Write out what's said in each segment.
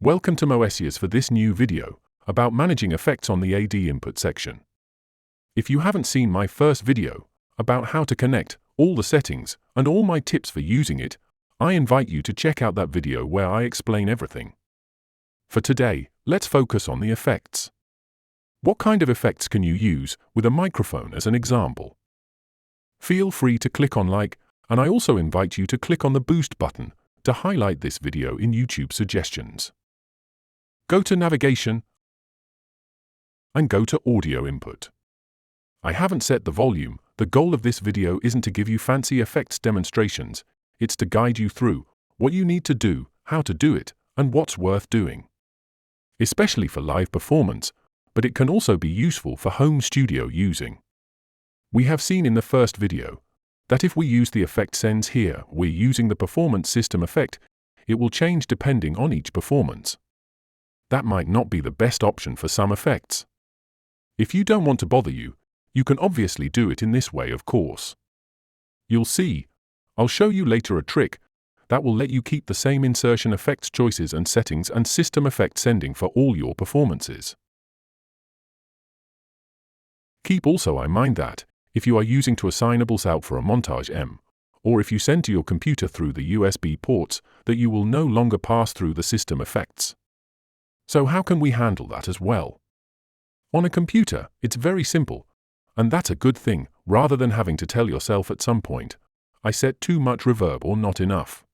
Welcome to Moessieurs for this new video about managing effects on the AD input section. If you haven't seen my first video about how to connect all the settings and all my tips for using it, I invite you to check out that video where I explain everything. For today, let's focus on the effects. What kind of effects can you use with a microphone as an example? Feel free to click on like, and I also invite you to click on the boost button to highlight this video in YouTube suggestions. Go to Navigation and go to Audio Input. I haven't set the volume. The goal of this video isn't to give you fancy effects demonstrations, it's to guide you through what you need to do, how to do it, and what's worth doing. Especially for live performance, but it can also be useful for home studio using. We have seen in the first video that if we use the effect sends here, we're using the performance system effect. It will change depending on each performance. That might not be the best option for some effects. If you don't want to bother you can obviously do it in this way, of course. You'll see, I'll show you later a trick that will let you keep the same insertion effects choices and settings and system effect sending for all your performances. Keep also in mind that if you are using two assignables out for a Montage M, or if you send to your computer through the USB ports, that you will no longer pass through the system effects. So how can we handle that as well? On a computer, it's very simple, and that's a good thing, rather than having to tell yourself at some point, I set too much reverb or not enough.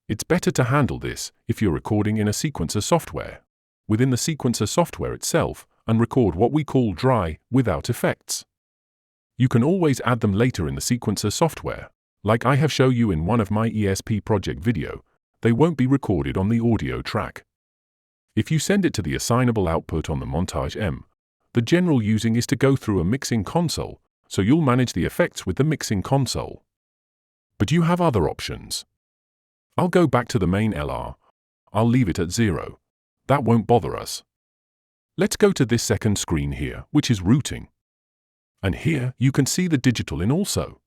It's better to handle this if you're recording in a sequencer software, within the sequencer software itself, and record what we call dry, without effects. You can always add them later in the sequencer software, like I have shown you in one of my ESP project video. They won't be recorded on the audio track. If you send it to the assignable output on the Montage M, the general using is to go through a mixing console, so you'll manage the effects with the mixing console. But you have other options. I'll go back to the main LR. I'll leave it at 0. That won't bother us. Let's go to this second screen here, which is routing. And here you can see the digital in also.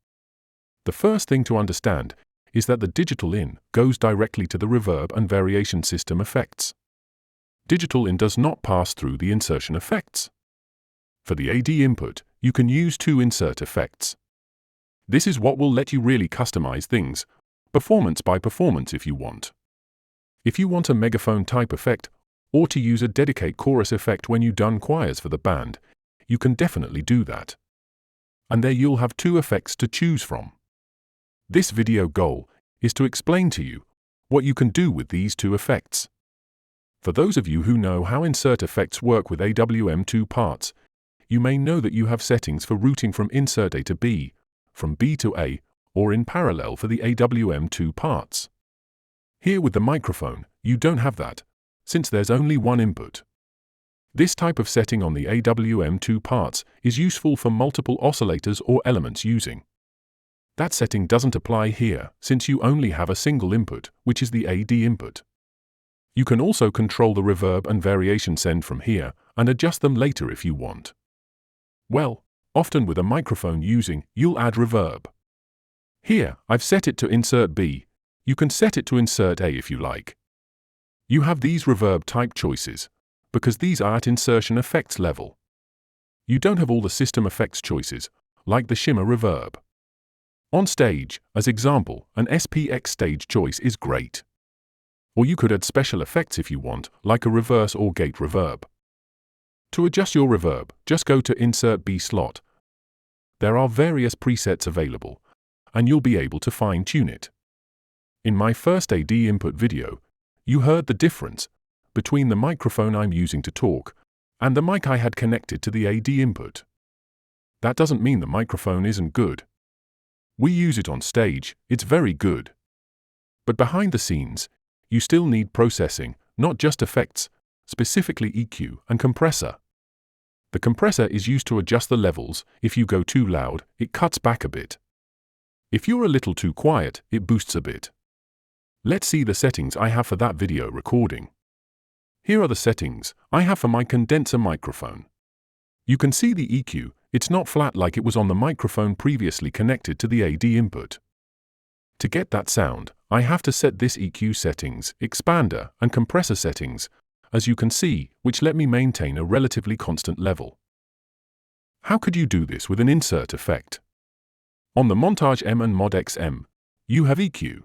The first thing to understand is that the digital in goes directly to the reverb and variation system effects. Digital in does not pass through the insertion effects. For the AD input, you can use two insert effects. This is what will let you really customize things, performance by performance if you want. If you want a megaphone type effect, or to use a dedicated chorus effect when you've done choirs for the band, you can definitely do that. And there you'll have two effects to choose from. This video goal is to explain to you what you can do with these two effects. For those of you who know how insert effects work with AWM2 parts, you may know that you have settings for routing from insert A to B, from B to A, or in parallel for the AWM2 parts. Here with the microphone, you don't have that, since there's only one input. This type of setting on the AWM2 parts is useful for multiple oscillators or elements using. That setting doesn't apply here, since you only have a single input, which is the AD input. You can also control the reverb and variation send from here, and adjust them later if you want. Well, often with a microphone using, you'll add reverb. Here, I've set it to insert B. You can set it to insert A if you like. You have these reverb type choices, because these are at insertion effects level. You don't have all the system effects choices, like the shimmer reverb. On stage, as example, an SPX stage choice is great. Or you could add special effects if you want, like a reverse or gate reverb. To adjust your reverb, just go to Insert B slot. There are various presets available, and you'll be able to fine-tune it. In my first AD input video, you heard the difference between the microphone I'm using to talk and the mic I had connected to the AD input. That doesn't mean the microphone isn't good. We use it on stage, it's very good. But behind the scenes, you still need processing, not just effects, specifically EQ and compressor. The compressor is used to adjust the levels. If you go too loud, it cuts back a bit. If you're a little too quiet, it boosts a bit. Let's see the settings I have for that video recording. Here are the settings I have for my condenser microphone. You can see the EQ, it's not flat like it was on the microphone previously connected to the AD input. To get that sound, I have to set this EQ settings, expander, and compressor settings, as you can see, which let me maintain a relatively constant level. How could you do this with an insert effect? On the Montage M and MODX M, you have EQ.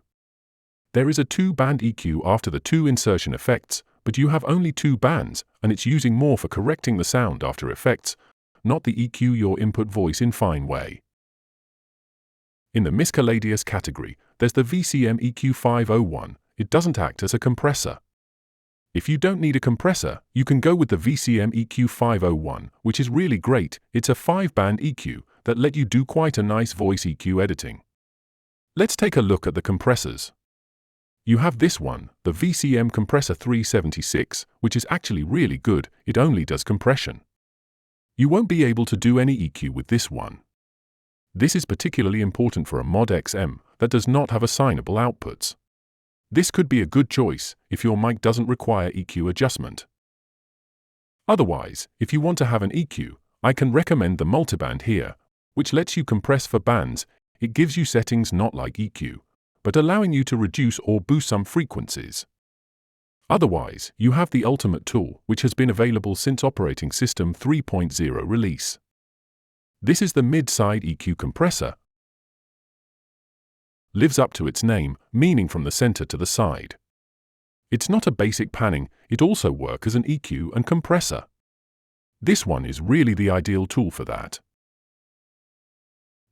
There is a 2-band EQ after the 2 insertion effects, but you have only 2 bands, and it's using more for correcting the sound after effects, not the EQ your input voice in fine way. In the miscellaneous category, there's the VCM EQ501. It doesn't act as a compressor. If you don't need a compressor, you can go with the VCM EQ501, which is really great. It's a 5-band EQ that let you do quite a nice voice EQ editing. Let's take a look at the compressors. You have this one, the VCM Compressor 376, which is actually really good. It only does compression. You won't be able to do any EQ with this one. This is particularly important for a MODX M that does not have assignable outputs. This could be a good choice if your mic doesn't require EQ adjustment. Otherwise, if you want to have an EQ, I can recommend the multiband here, which lets you compress for bands. It gives you settings not like EQ, but allowing you to reduce or boost some frequencies. Otherwise, you have the ultimate tool, which has been available since operating system 3.0 release. This is the mid-side EQ compressor. Lives up to its name, meaning from the center to the side. It's not a basic panning, it also works as an EQ and compressor. This one is really the ideal tool for that.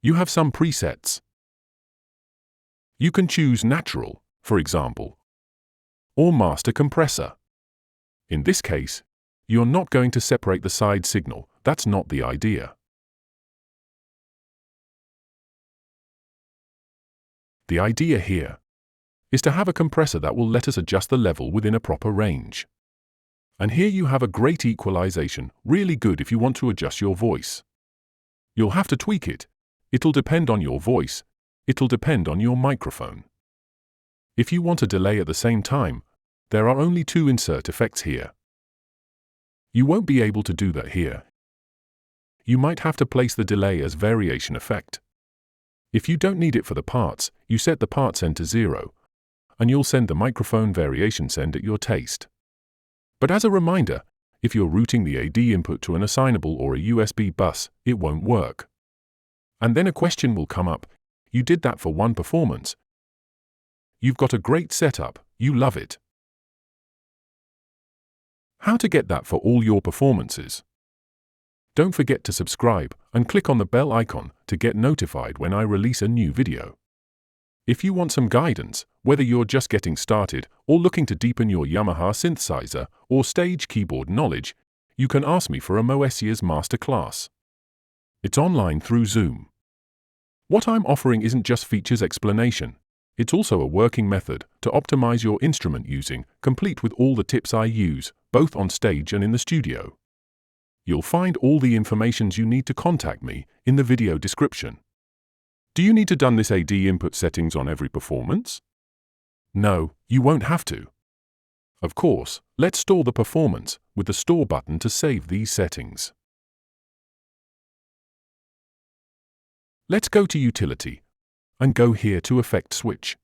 You have some presets. You can choose natural, for example, or master compressor. In this case, you're not going to separate the side signal. That's not the idea. The idea here is to have a compressor that will let us adjust the level within a proper range. And here you have a great equalization, really good if you want to adjust your voice. You'll have to tweak it. It'll depend on your voice. It'll depend on your microphone. If you want a delay at the same time, there are only 2 insert effects here. You won't be able to do that here. You might have to place the delay as variation effect. If you don't need it for the parts, you set the part send to 0, and you'll send the microphone variation send at your taste. But as a reminder, if you're routing the AD input to an assignable or a USB bus, it won't work. And then a question will come up, you did that for one performance. You've got a great setup, you love it. How to get that for all your performances? Don't forget to subscribe and click on the bell icon to get notified when I release a new video. If you want some guidance, whether you're just getting started or looking to deepen your Yamaha synthesizer or stage keyboard knowledge, you can ask me for a Moessieurs Master Class. It's online through Zoom. What I'm offering isn't just features explanation. It's also a working method to optimize your instrument using, complete with all the tips I use, both on stage and in the studio. You'll find all the information you need to contact me in the video description. Do you need to done this AD input settings on every performance? No, you won't have to. Of course, let's store the performance with the Store button to save these settings. Let's go to Utility and go here to Effect Switch.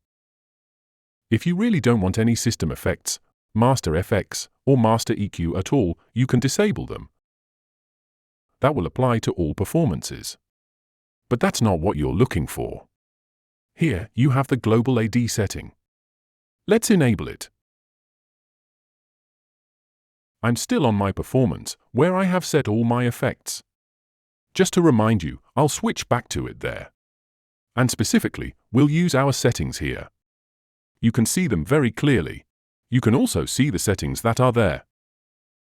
If you really don't want any system effects, Master FX, or Master EQ at all, you can disable them. That will apply to all performances. But that's not what you're looking for. Here, you have the global AD setting. Let's enable it. I'm still on my performance, where I have set all my effects. Just to remind you, I'll switch back to it there. And specifically, we'll use our settings here. You can see them very clearly. You can also see the settings that are there.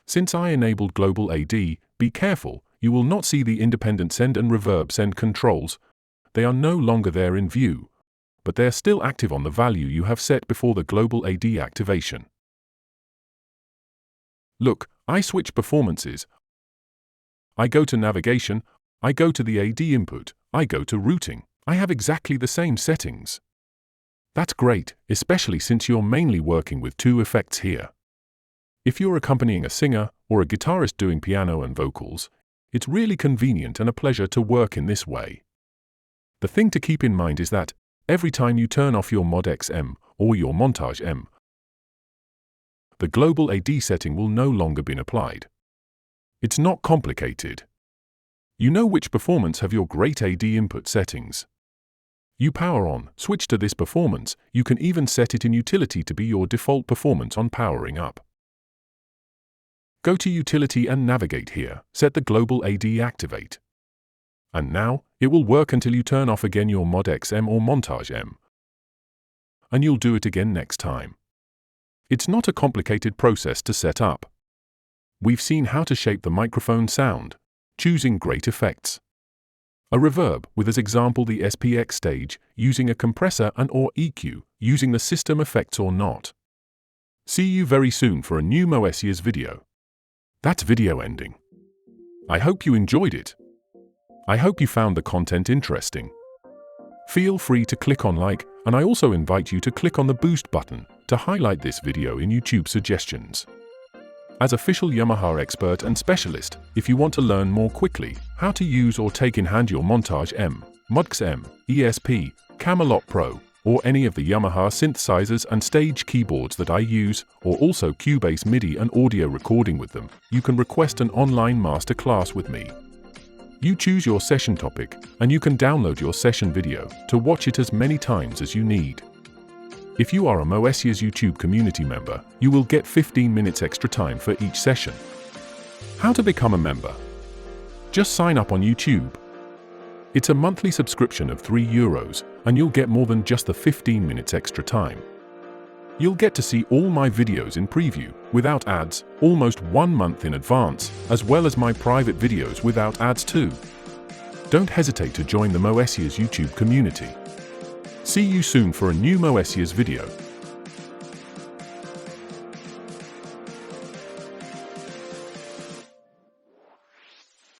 Since I enabled global AD, be careful. You will not see the independent send and reverb send controls. They are no longer there in view, but they are still active on the value you have set before the global AD activation. Look, I switch performances. I go to navigation, I go to the AD input, I go to routing. I have exactly the same settings. That's great, especially since you're mainly working with 2 effects here. If you're accompanying a singer or a guitarist doing piano and vocals, it's really convenient and a pleasure to work in this way. The thing to keep in mind is that, every time you turn off your MODX M or your Montage M, the global AD setting will no longer be applied. It's not complicated. You know which performance have your great AD input settings. You power on, switch to this performance. You can even set it in utility to be your default performance on powering up. Go to Utility and navigate here, set the global AD activate. And now, it will work until you turn off again your MODX M or Montage M. And you'll do it again next time. It's not a complicated process to set up. We've seen how to shape the microphone sound, choosing great effects. A reverb, with as example the SPX stage, using a compressor and or EQ, using the system effects or not. See you very soon for a new Moessieurs video. That's video ending. I hope you enjoyed it. I hope you found the content interesting. Feel free to click on like, and I also invite you to click on the boost button to highlight this video in YouTube suggestions. As official Yamaha expert and specialist, if you want to learn more quickly how to use or take in hand your Montage M, MODX M, ESP, Camelot Pro, or any of the Yamaha synthesizers and stage keyboards that I use, or also Cubase MIDI and audio recording with them, you can request an online masterclass with me. You choose your session topic, and you can download your session video to watch it as many times as you need. If you are a Moessieurs YouTube community member, you will get 15 minutes extra time for each session. How to become a member? Just sign up on YouTube. It's a monthly subscription of €3, and you'll get more than just the 15 minutes extra time. You'll get to see all my videos in preview, without ads, almost 1 month in advance, as well as my private videos without ads too. Don't hesitate to join the Moessieurs YouTube community. See you soon for a new Moessieurs video.